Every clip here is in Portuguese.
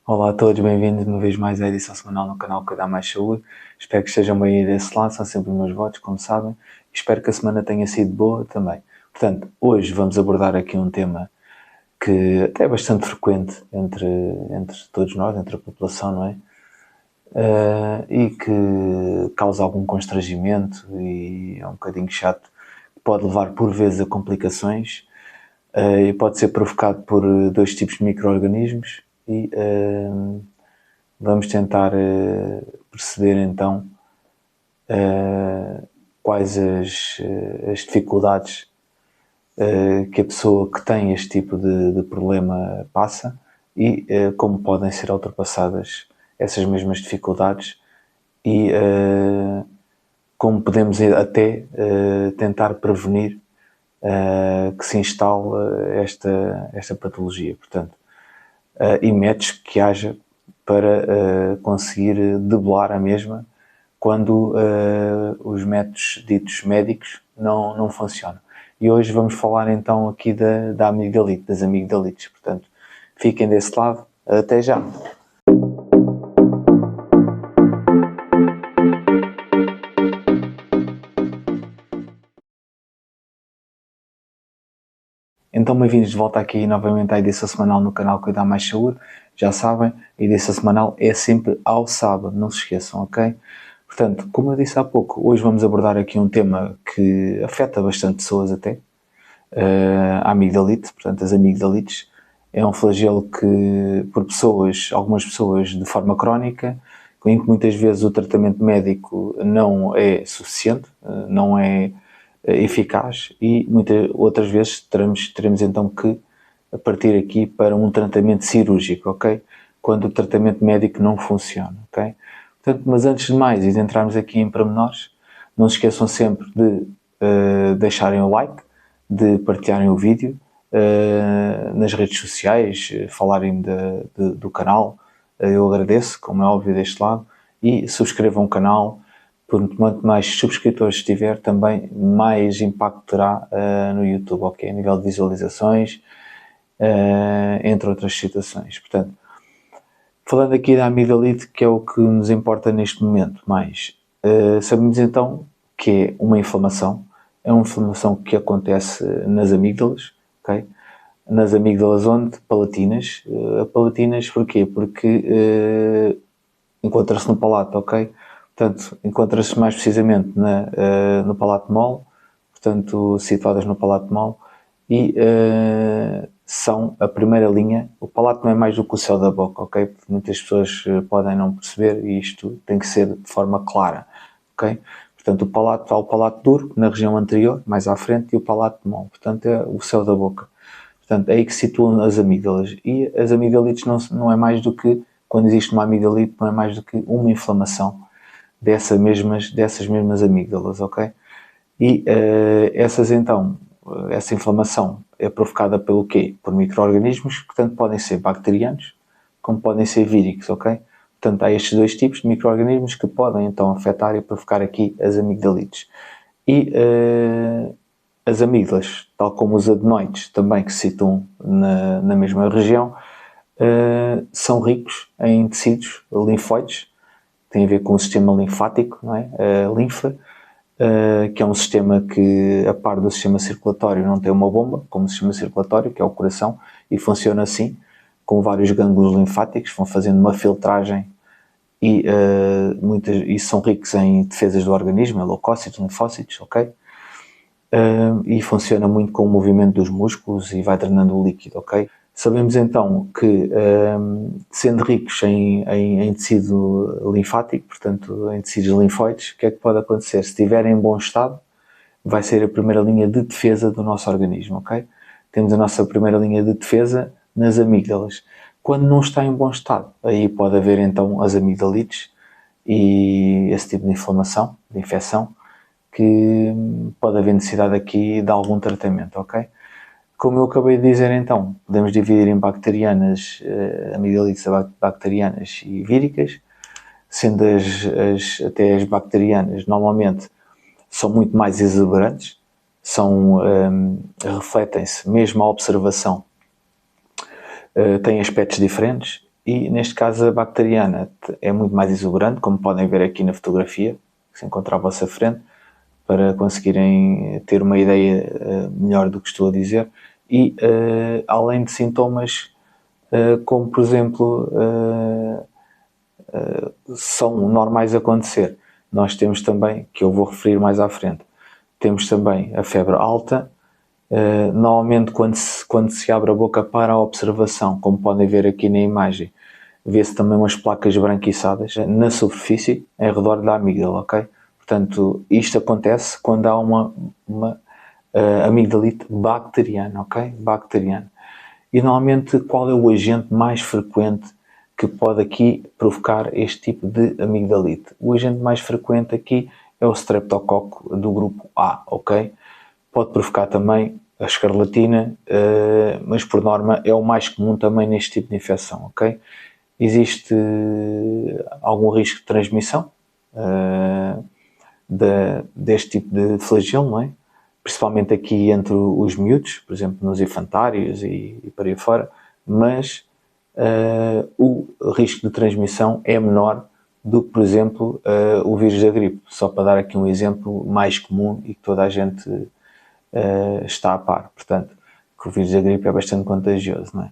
Olá a todos, bem-vindos uma vez mais à edição semanal no canal Cuidar Mais Saúde. Espero que estejam bem aí desse lado, são sempre os meus votos, como sabem. Espero que a semana tenha sido boa também. Portanto, hoje vamos abordar aqui um tema que até é bastante frequente entre todos nós, entre a população, não é? E que causa algum constrangimento e é um bocadinho chato. Pode levar por vezes a complicações e pode ser provocado por dois tipos de micro-organismos e vamos tentar perceber então quais as dificuldades que a pessoa que tem este tipo de problema passa e como podem ser ultrapassadas essas mesmas dificuldades e como podemos até tentar prevenir que se instale esta patologia. Portanto, e métodos que haja para conseguir debelar a mesma quando os métodos ditos médicos não funcionam. E hoje vamos falar então aqui da amigdalite, das amigdalites. Portanto, fiquem desse lado. Até já! Então, bem-vindos de volta aqui novamente à edição semanal no canal Cuidar Mais Saúde. Já sabem, a edição semanal é sempre ao sábado, não se esqueçam, ok? Portanto, como eu disse há pouco, hoje vamos abordar aqui um tema que afeta bastante pessoas até, a amigdalite. Portanto, as amigdalites é um flagelo que, por pessoas, algumas pessoas de forma crónica, em que muitas vezes o tratamento médico não é suficiente, não é eficaz e muitas outras vezes teremos então que partir aqui para um tratamento cirúrgico, ok? Quando o tratamento médico não funciona, ok? Portanto, mas antes de mais e de entrarmos aqui em pormenores, não se esqueçam sempre de deixarem o like, de partilharem o vídeo nas redes sociais, falarem do canal, eu agradeço, como é óbvio deste lado, e subscrevam o canal, porque quanto mais subscritores tiver, também mais impacto terá no YouTube, ok? A nível de visualizações, entre outras situações. Portanto, falando aqui da amigdalite, que é o que nos importa neste momento, mais sabemos então que é uma inflamação que acontece nas amígdalas, ok? Nas amígdalas onde? Palatinas. Palatinas porquê? Porque encontra-se no palato, ok? Portanto, encontra-se mais precisamente no palato mole, portanto, situadas no palato mole, e são a primeira linha. O palato não é mais do que o céu da boca, ok? Porque muitas pessoas podem não perceber e isto tem que ser de forma clara, ok? Portanto, há o palato duro, na região anterior, mais à frente, e o palato mole, portanto, é o céu da boca. Portanto, é aí que se situam as amígdalas. E as amigdalites não é mais do que, quando existe uma amigdalite, não é mais do que uma inflamação dessas mesmas amígdalas, ok? E essa inflamação é provocada pelo quê? Por micro-organismos que tanto podem ser bacterianos como podem ser víricos, ok? Portanto, há estes dois tipos de micro-organismos que podem então afetar e provocar aqui as amigdalites. E as amígdalas, tal como os adenoides, também que se situam na mesma região, são ricos em tecidos linfóides, tem a ver com o sistema linfático, não é? A linfa, que é um sistema que, a par do sistema circulatório, não tem uma bomba, como o sistema circulatório, que é o coração, e funciona assim, com vários gânglios linfáticos, vão fazendo uma filtragem e são ricos em defesas do organismo, leucócitos, linfócitos, ok? E funciona muito com o movimento dos músculos e vai drenando o líquido, ok? Sabemos então que, sendo ricos em tecido linfático, portanto em tecidos linfóides, o que é que pode acontecer? Se estiverem em bom estado, vai ser a primeira linha de defesa do nosso organismo, ok? Temos a nossa primeira linha de defesa nas amígdalas. Quando não está em bom estado, aí pode haver então as amigdalites e esse tipo de inflamação, de infecção, que pode haver necessidade aqui de algum tratamento, ok? Como eu acabei de dizer então, podemos dividir em bacterianas, amigdalites bacterianas e víricas, sendo até as bacterianas normalmente são muito mais exuberantes, refletem-se mesmo à observação, têm aspectos diferentes e neste caso a bacteriana é muito mais exuberante, como podem ver aqui na fotografia, que se encontra à vossa frente, para conseguirem ter uma ideia melhor do que estou a dizer. E além de sintomas como, por exemplo, são normais a acontecer, nós temos também, que eu vou referir mais à frente, temos também a febre alta. Normalmente quando se abre a boca para a observação, como podem ver aqui na imagem, vê-se também umas placas branquiçadas na superfície, em redor da amígdala, ok? Portanto, isto acontece quando há uma amigdalite bacteriana, ok? Bacteriana. E normalmente qual é o agente mais frequente que pode aqui provocar este tipo de amigdalite? O agente mais frequente aqui é o streptococo do grupo A, ok? Pode provocar também a escarlatina, mas por norma é o mais comum também neste tipo de infecção, ok? Existe algum risco de transmissão deste tipo de flagelo, não é? Principalmente aqui entre os miúdos, por exemplo, nos infantários e para aí fora, mas o risco de transmissão é menor do que, por exemplo, o vírus da gripe. Só para dar aqui um exemplo mais comum e que toda a gente está a par. Portanto, que o vírus da gripe é bastante contagioso, não é?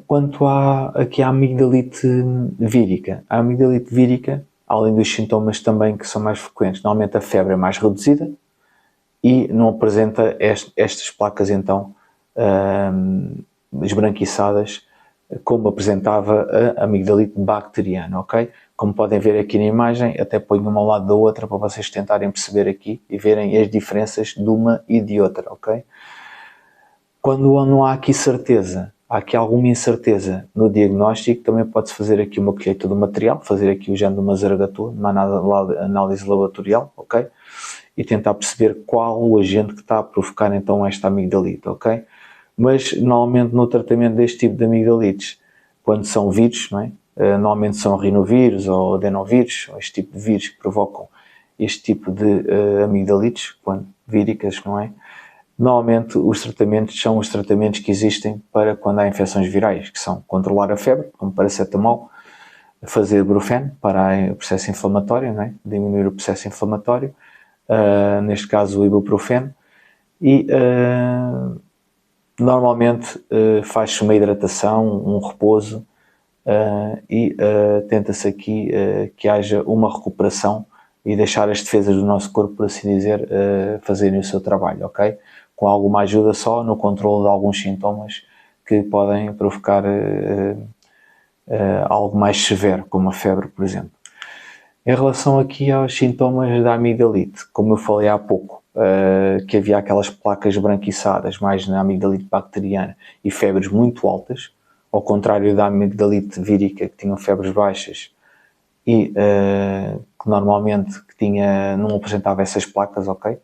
Quanto aqui à amigdalite vírica, a amigdalite vírica, além dos sintomas também que são mais frequentes, normalmente a febre é mais reduzida e não apresenta estas placas então esbranquiçadas como apresentava a amigdalite bacteriana, ok? Como podem ver aqui na imagem, até ponho uma ao lado da outra para vocês tentarem perceber aqui e verem as diferenças de uma e de outra, ok? Quando não há aqui certeza, há aqui alguma incerteza no diagnóstico, também pode-se fazer aqui uma colheita do material, fazer aqui o género de uma zaragatua, uma análise laboratorial, ok? E tentar perceber qual o agente que está a provocar então esta amigdalite, ok? Mas normalmente no tratamento deste tipo de amigdalites, quando são vírus, não é? Normalmente são rinovírus ou adenovírus, ou este tipo de vírus que provocam este tipo de amigdalites, quando víricas, não é? Normalmente os tratamentos são os tratamentos que existem para quando há infecções virais, que são controlar a febre, como paracetamol, fazer Brufen para o processo inflamatório, não é? Diminuir o processo inflamatório, neste caso o ibuprofeno, e normalmente faz-se uma hidratação, um repouso e tenta-se aqui que haja uma recuperação e deixar as defesas do nosso corpo, por assim dizer, fazerem o seu trabalho, ok? Com alguma ajuda só no controle de alguns sintomas que podem provocar algo mais severo, como a febre, por exemplo. Em relação aqui aos sintomas da amigdalite, como eu falei há pouco, que havia aquelas placas branquiçadas mais na amigdalite bacteriana e febres muito altas, ao contrário da amigdalite vírica, que tinham febres baixas e que normalmente não apresentava essas placas, ok?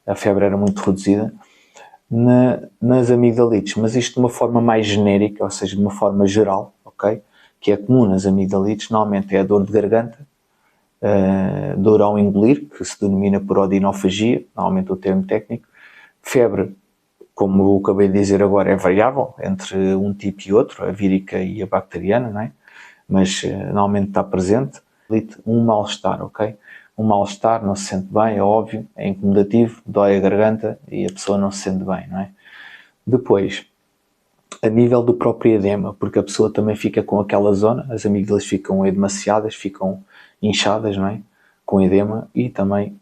A febre era muito reduzida. Nas amigdalites, mas isto de uma forma mais genérica, ou seja, de uma forma geral, ok? Que é comum nas amigdalites, normalmente é a dor de garganta, dor ao engolir, que se denomina por odinofagia, normalmente o termo técnico. Febre, como eu acabei de dizer agora, é variável entre um tipo e outro, a vírica e a bacteriana, não é? Mas normalmente está presente. Um mal-estar, ok? Um mal-estar, não se sente bem, é óbvio, é incomodativo, dói a garganta e a pessoa não se sente bem, não é? Depois, a nível do próprio edema, porque a pessoa também fica com aquela zona, as amígdalas ficam edemaciadas, ficam inchadas, não é? Com edema e também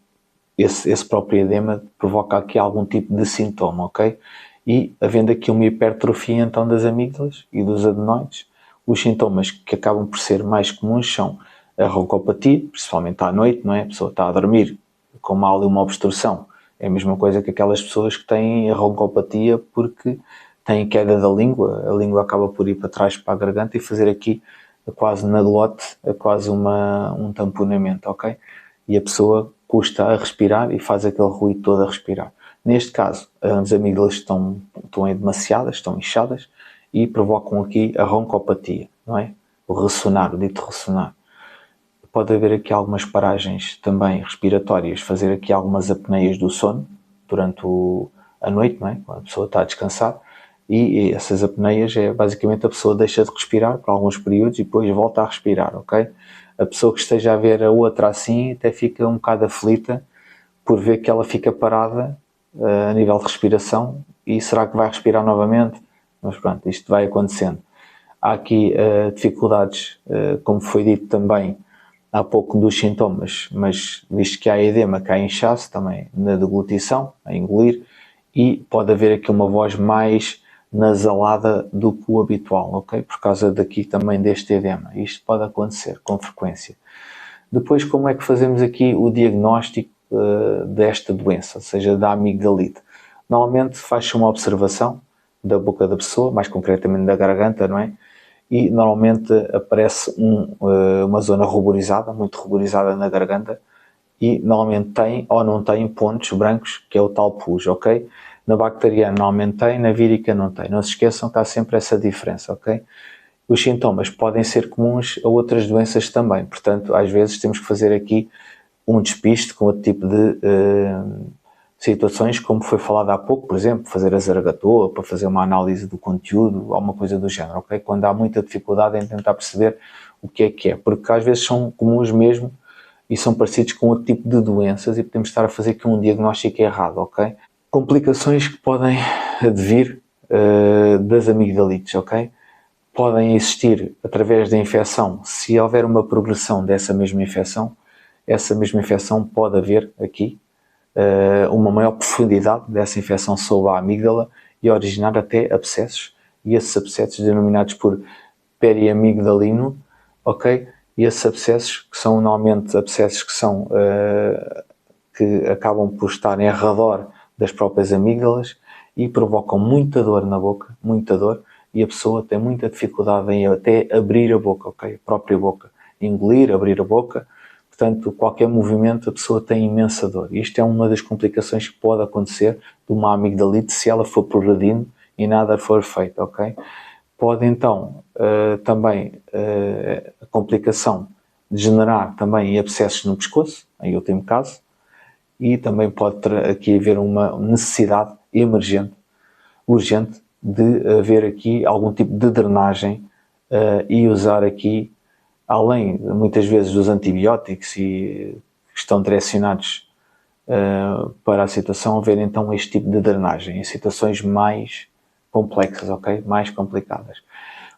esse próprio edema provoca aqui algum tipo de sintoma, ok? E havendo aqui uma hipertrofia então das amígdalas e dos adenoides, os sintomas que acabam por ser mais comuns são a roncopatia, principalmente à noite, não é? A pessoa está a dormir com uma obstrução. É a mesma coisa que aquelas pessoas que têm a roncopatia porque têm queda da língua, a língua acaba por ir para trás para a garganta e fazer aqui quase na glote, quase um tamponamento, ok? E a pessoa custa a respirar e faz aquele ruído todo a respirar. Neste caso, as amígdalas estão demasiadas, estão inchadas e provocam aqui a roncopatia, não é? O ressonar, o dito ressonar. Pode haver aqui algumas paragens também respiratórias, fazer aqui algumas apneias do sono durante a noite, não é? Quando a pessoa está a descansar, e essas apneias é basicamente a pessoa deixa de respirar por alguns períodos e depois volta a respirar, ok? A pessoa que esteja a ver a outra assim até fica um bocado aflita por ver que ela fica parada a nível de respiração e será que vai respirar novamente? Mas pronto, isto vai acontecendo. Há aqui dificuldades, como foi dito também há pouco, dos sintomas, mas visto que há edema, que há inchaço também na deglutição, a engolir, e pode haver aqui uma voz mais nasalada do que o habitual, ok? Por causa daqui também deste edema. Isto pode acontecer com frequência. Depois, como é que fazemos aqui o diagnóstico desta doença, ou seja, da amigdalite? Normalmente faz-se uma observação da boca da pessoa, mais concretamente da garganta, não é? E normalmente aparece uma zona ruborizada, muito ruborizada na garganta, e normalmente tem ou não tem pontos brancos, que é o tal pus, ok? Na bacteriana normalmente tem, na vírica não tem. Não se esqueçam que há sempre essa diferença, ok? Os sintomas podem ser comuns a outras doenças também, portanto, às vezes temos que fazer aqui um despiste com outro tipo de situações, como foi falado há pouco, por exemplo, fazer a zaragatoa, para fazer uma análise do conteúdo, alguma coisa do género, ok? Quando há muita dificuldade em tentar perceber o que é, porque às vezes são comuns mesmo e são parecidos com outro tipo de doenças e podemos estar a fazer aqui um diagnóstico errado, ok? Complicações que podem advir das amigdalites, ok? Podem existir através da infecção. Se houver uma progressão dessa mesma infecção, essa mesma infecção pode haver aqui uma maior profundidade dessa infecção sobre a amígdala e originar até abscessos, e esses abscessos denominados por periamigdalino, ok? E esses abscessos, que são normalmente abscessos que são que acabam por estar em redor das próprias amígdalas e provocam muita dor na boca, muita dor, e a pessoa tem muita dificuldade em até abrir a boca, ok? A própria boca, engolir, abrir a boca. Portanto, qualquer movimento a pessoa tem imensa dor. Isto é uma das complicações que pode acontecer de uma amigdalite se ela for progredindo e nada for feito, ok? Pode então também a complicação degenerar também em abscessos no pescoço, em último caso, e também pode aqui haver uma necessidade emergente, urgente, de haver aqui algum tipo de drenagem e usar aqui, além muitas vezes dos antibióticos e que estão direcionados para a situação, haver então este tipo de drenagem em situações mais complexas, ok? Mais complicadas.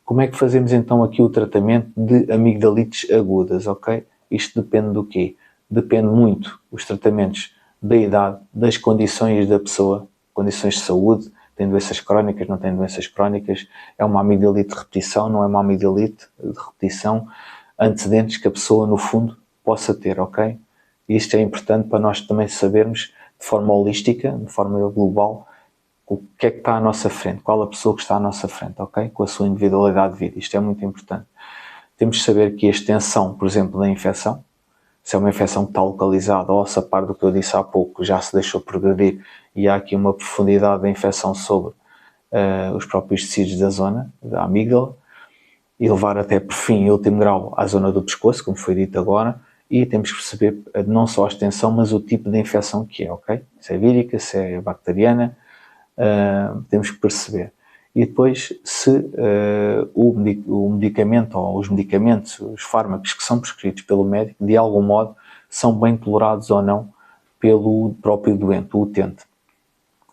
Como é que fazemos então aqui o tratamento de amigdalites agudas, ok? Isto depende do quê? Depende muito os tratamentos da idade, das condições da pessoa, condições de saúde, tem doenças crónicas, não tem doenças crónicas, é uma amigdalite de repetição, não é uma amigdalite de repetição, antecedentes que a pessoa no fundo possa ter, ok? Isto é importante para nós também sabermos de forma holística, de forma global, o que é que está à nossa frente, qual a pessoa que está à nossa frente, ok? Com a sua individualidade de vida. Isto é muito importante. Temos de saber que a extensão, por exemplo, da infecção, se é uma infecção que está localizada ou se a par do que eu disse há pouco já se deixou progredir e há aqui uma profundidade da infecção sobre os próprios tecidos da zona, da amígdala, e levar até por fim, em último grau, à zona do pescoço, como foi dito agora, e temos que perceber não só a extensão, mas o tipo de infecção que é, ok? Se é vírica, se é bacteriana, temos que perceber. E depois, se o medicamento ou os medicamentos, os fármacos que são prescritos pelo médico, de algum modo, são bem tolerados ou não pelo próprio doente, o utente.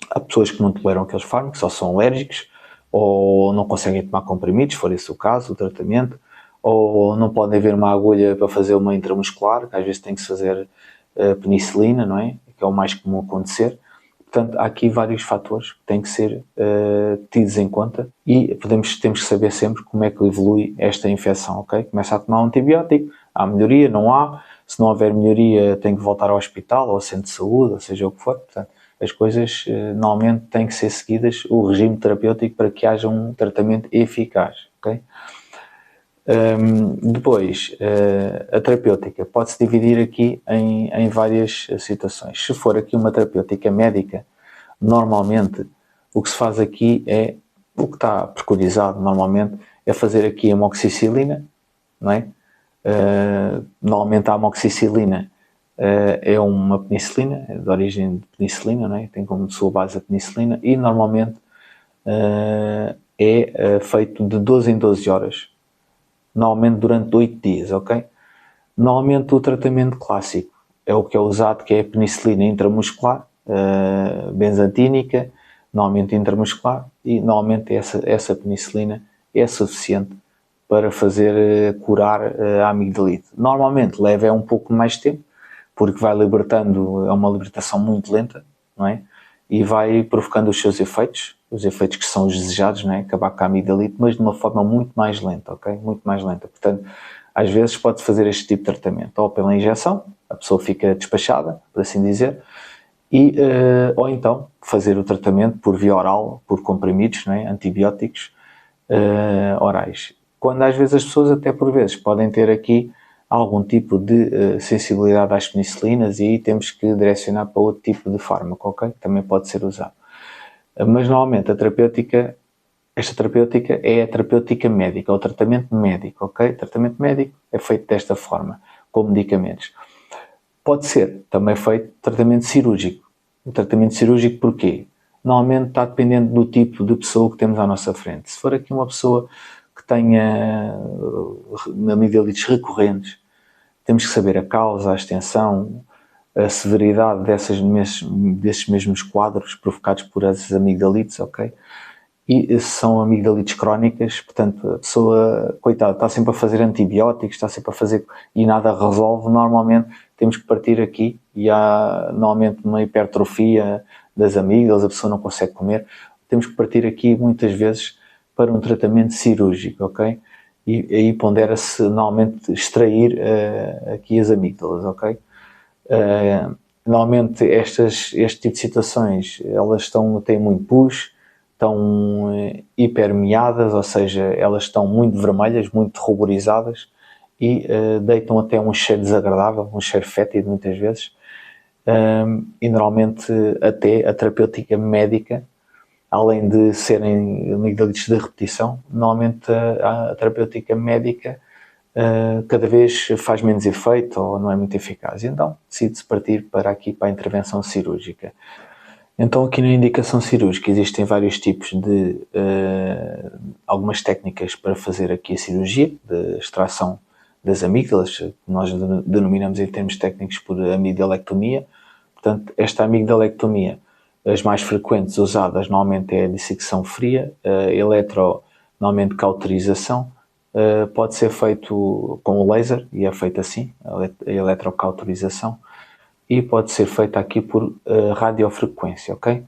Há pessoas que não toleram aqueles fármacos, ou são alérgicos, ou não conseguem tomar comprimidos, se for esse o caso, o tratamento, ou não podem haver uma agulha para fazer uma intramuscular, que às vezes tem que se fazer penicilina, não é? Que é o mais comum acontecer. Portanto, há aqui vários fatores que têm que ser tidos em conta e temos que saber sempre como é que evolui esta infecção, ok? Começa a tomar um antibiótico, há melhoria, não há, se não houver melhoria tem que voltar ao hospital ou ao centro de saúde, ou seja o que for. Portanto, as coisas normalmente têm que ser seguidas, o regime terapêutico, para que haja um tratamento eficaz, ok? Depois, a terapêutica pode-se dividir aqui em várias situações. Se for aqui uma terapêutica médica, normalmente o que se faz aqui é, o que está preconizado normalmente, é fazer aqui amoxicilina, não é? Normalmente a amoxicilina é uma penicilina, é de origem de penicilina, não é? Tem como sua base a penicilina e normalmente é feito de 12 em 12 horas, normalmente durante 8 dias, ok? Normalmente o tratamento clássico é o que é usado, que é a penicilina intramuscular, benzatínica, normalmente intramuscular, e normalmente essa penicilina é suficiente para fazer curar a amigdalite. Normalmente leva um pouco mais de tempo, porque vai libertando, é uma libertação muito lenta, não é? E vai provocando os seus efeitos, os efeitos que são os desejados, não é? Acabar com a amigdalite, mas de uma forma muito mais lenta, ok? Muito mais lenta. Portanto, às vezes pode fazer este tipo de tratamento, ou pela injeção, a pessoa fica despachada, por assim dizer, e, ou então fazer o tratamento por via oral, por comprimidos, não é? Antibióticos orais. Quando às vezes as pessoas até por vezes podem ter aqui algum tipo de sensibilidade às penicilinas e aí temos que direcionar para outro tipo de fármaco, ok? Também pode ser usado. Mas normalmente esta terapêutica é a terapêutica médica, é o tratamento médico, ok? O tratamento médico é feito desta forma, com medicamentos. Pode ser também feito tratamento cirúrgico. O tratamento cirúrgico porquê? Normalmente está dependendo do tipo de pessoa que temos à nossa frente. Se for aqui uma pessoa que tenha amigdalites recorrentes, temos que saber a causa, a extensão, a severidade desses mesmos quadros provocados por essas amigdalites, ok? E são amigdalites crónicas, portanto, a pessoa, coitada, está sempre a fazer antibióticos, está sempre a fazer e nada resolve. Normalmente temos que partir aqui e há normalmente uma hipertrofia das amígdalas, a pessoa não consegue comer. Temos que partir aqui muitas vezes para um tratamento cirúrgico, ok? E aí pondera-se normalmente extrair aqui as amígdalas, ok? Normalmente este tipo de situações, elas têm muito pus, estão hipermeadas, ou seja, elas estão muito vermelhas, muito ruborizadas e deitam até um cheiro desagradável, um cheiro fétido muitas vezes. E normalmente até a terapêutica médica, além de serem amigdalites de repetição, normalmente a terapêutica médica cada vez faz menos efeito ou não é muito eficaz. Então decide-se partir para a intervenção cirúrgica. Então aqui na indicação cirúrgica existem vários tipos de algumas técnicas para fazer aqui a cirurgia de extração das amígdalas, que nós denominamos em termos técnicos por amigdalectomia. Portanto, esta amigdalectomia, as mais frequentes usadas normalmente é a dissecção fria, normalmente cauterização, pode ser feito com o laser, e é feito assim, a eletrocauterização, e pode ser feita aqui por radiofrequência, ok?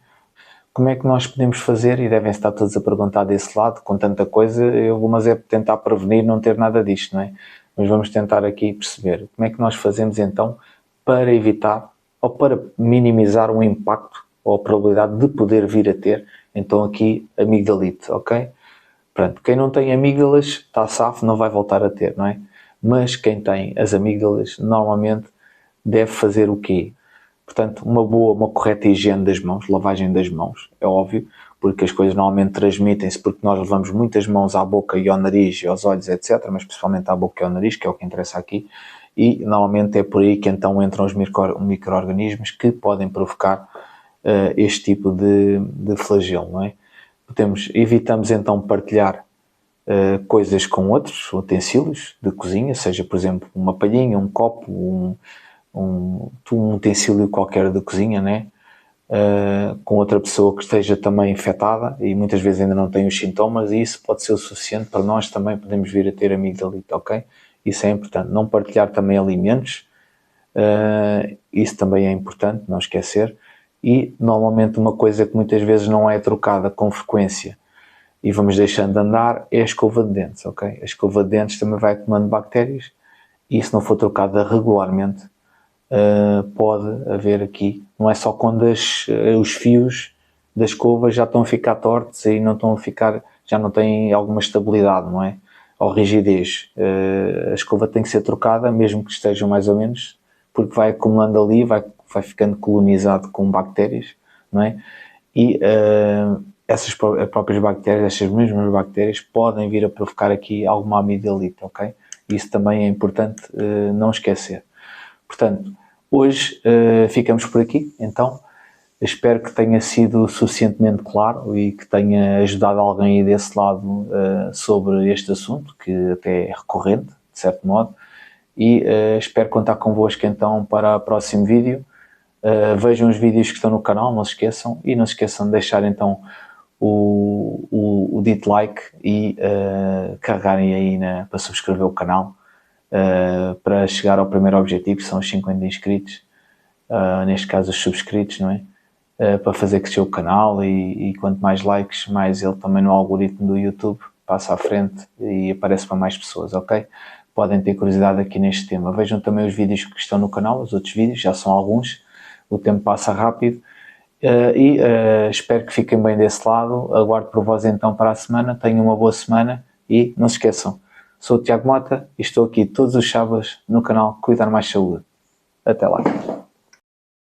Como é que nós podemos fazer, e devem estar todos a perguntar desse lado, com tanta coisa, mas é tentar prevenir não ter nada disto, não é? Mas vamos tentar aqui perceber como é que nós fazemos então para evitar ou para minimizar o impacto ou a probabilidade de poder vir a ter então aqui amigdalite, ok? Pronto, quem não tem amígdalas está safo, não vai voltar a ter, não é? Mas quem tem as amígdalas normalmente deve fazer o quê? Portanto, uma correta higiene das mãos, lavagem das mãos, é óbvio, porque as coisas normalmente transmitem-se porque nós levamos muitas mãos à boca e ao nariz e aos olhos, etc., mas principalmente à boca e ao nariz, que é o que interessa aqui, e normalmente é por aí que então entram os micro-organismos que podem provocar este tipo de flagelo, não é? Evitamos então partilhar coisas com outros utensílios de cozinha, seja por exemplo uma palhinha, um copo, um utensílio qualquer de cozinha, né? Com outra pessoa que esteja também infectada e muitas vezes ainda não tem os sintomas, e isso pode ser o suficiente para nós também podemos vir a ter amigdalite, ok? Isso é importante. Não partilhar também alimentos, isso também é importante, não esquecer. E normalmente uma coisa que muitas vezes não é trocada com frequência e vamos deixando de andar é a escova de dentes, ok? A escova de dentes também vai acumulando bactérias e se não for trocada regularmente pode haver aqui, não é só quando os fios da escova já estão a ficar tortos e não estão a ficar, já não têm alguma estabilidade, não é? Ou rigidez. A escova tem que ser trocada, mesmo que estejam mais ou menos, porque vai acumulando ali, vai ficando colonizado com bactérias, não é? E essas próprias bactérias, essas mesmas bactérias, podem vir a provocar aqui alguma amigdalite, ok? Isso também é importante não esquecer. Portanto, hoje ficamos por aqui, então. Espero que tenha sido suficientemente claro e que tenha ajudado alguém aí desse lado sobre este assunto, que até é recorrente, de certo modo, e espero contar convosco então para o próximo vídeo. Vejam os vídeos que estão no canal, não se esqueçam, e não se esqueçam de deixar então o dito like e carregarem aí para subscrever o canal, para chegar ao primeiro objetivo, que são os 50 inscritos, neste caso os subscritos, não é? Para fazer crescer o canal e quanto mais likes, mais ele também no algoritmo do YouTube passa à frente e aparece para mais pessoas, ok? Podem ter curiosidade aqui neste tema. Vejam também os vídeos que estão no canal, os outros vídeos, já são alguns, o tempo passa rápido e espero que fiquem bem desse lado. Aguardo por vós então para a semana, tenham uma boa semana e não se esqueçam, sou o Tiago Mota e estou aqui todos os sábados no canal Cuidar Mais Saúde. Até lá.